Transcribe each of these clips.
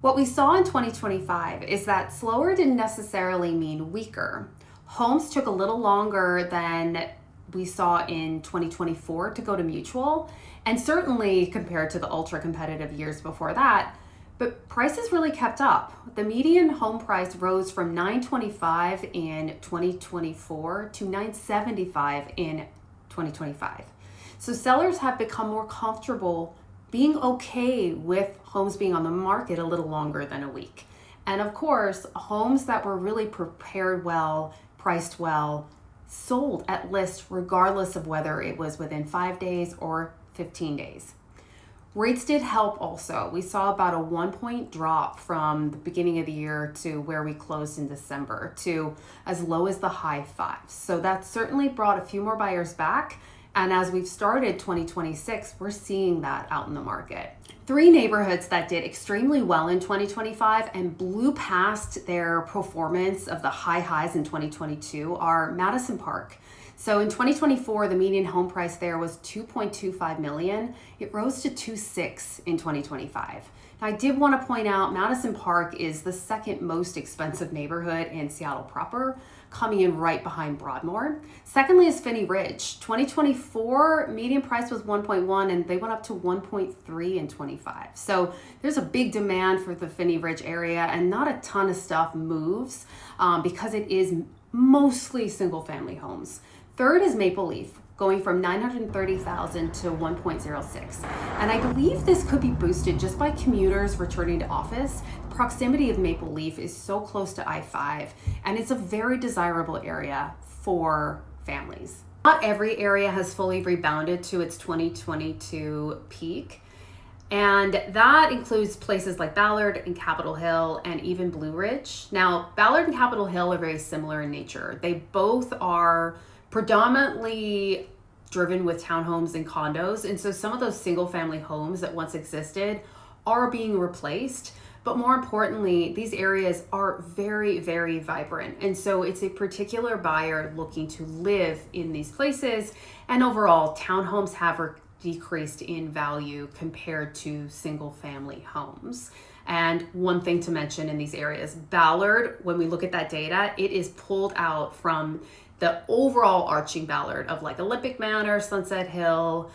What we saw in 2025 is that slower didn't necessarily mean weaker. Homes took a little longer than we saw in 2024 to go to mutual, and certainly compared to the ultra competitive years before that. But prices really kept up. The median home price rose from 925 in 2024 to 975 in 2025. So sellers have become more comfortable being okay with homes being on the market a little longer than a week. And of course, homes that were really prepared well, priced well, sold at list regardless of whether it was within 5 days or 15 days. Rates did help also. We saw about a 1 point drop from the beginning of the year to where we closed in December to as low as the high fives. So that certainly brought a few more buyers back. And as we've started 2026, we're seeing that out in the market. Three neighborhoods that did extremely well in 2025 and blew past their performance of the high highs in 2022 are Madison Park. So in 2024, the median home price there was 2.25 million. It rose to 2.6 in 2025. Now, I did want to point out Madison Park is the second most expensive neighborhood in Seattle proper, coming in right behind Broadmoor. Secondly is Finney Ridge. 2024 median price was 1.1 and they went up to 1.3 in 25. So there's a big demand for the Finney Ridge area and not a ton of stuff moves because it is mostly single family homes. Third is Maple Leaf, going from 930,000 to 1.06. And I believe this could be boosted just by commuters returning to office. The proximity of Maple Leaf is so close to I-5, and it's a very desirable area for families. Not every area has fully rebounded to its 2022 peak. And that includes places like Ballard and Capitol Hill and even Blue Ridge. Now, Ballard and Capitol Hill are very similar in nature. They both are predominantly driven with townhomes and condos. And so some of those single family homes that once existed are being replaced. But more importantly, these areas are very, very vibrant. And so it's a particular buyer looking to live in these places. And overall, townhomes have decreased in value compared to single family homes. And one thing to mention in these areas, Ballard, when we look at that data, it is pulled out from the overall arching Ballard of like Olympic Manor, Sunset Hill.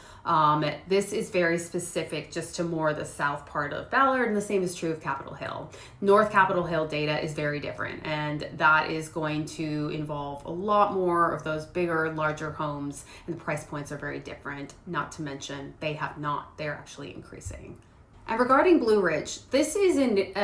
This is very specific just to more the south part of Ballard, and the same is true of Capitol Hill. North Capitol Hill data is very different, and that is going to involve a lot more of those bigger, larger homes, and the price points are very different, not to mention they're actually increasing. And regarding Blue Ridge, this is in